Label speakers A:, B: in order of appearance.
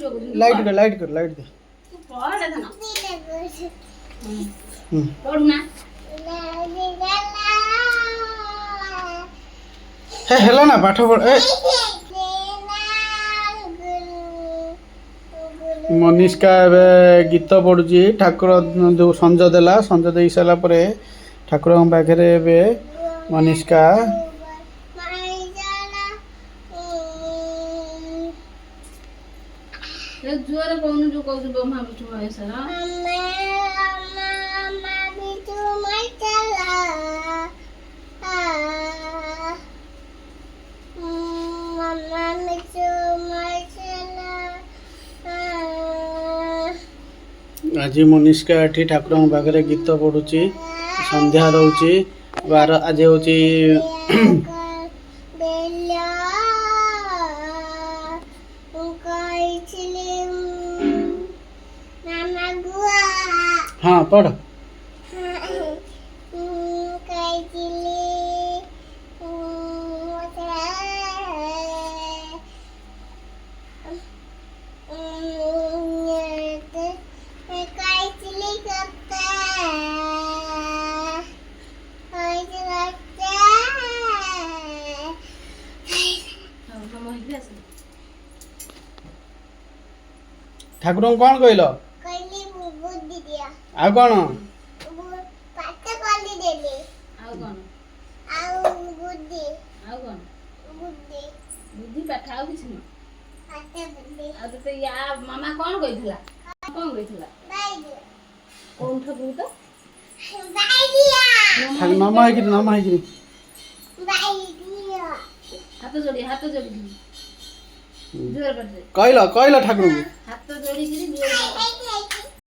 A: light कर light कर light दे हे हेला ना पाठ पढ़ ए मनीषका गीत पढ़ुची ठाकुर जो संज देला संज दे सारा पर ठाकुर पाखे मनीषका
B: जोर कहून जो कहू ब्रह्मा विष्णु महेश्वर
A: आज मनीषका ये ठाकुर पाखे गीत पढ़ुची संध्या दौची बार आज हूँ हाँ पढ़ ठाकुर कौन कहल आ कौन
B: बुद्धि पाठ आउ किछ न आ तो या मामा कौन कहितला कौन कहितला कौन ठगु तो
A: नामा है कि
B: हाथ जोड़ी जोर कर दे
A: कहल कहल ठाकुर
B: हाथ जोड़ी जोर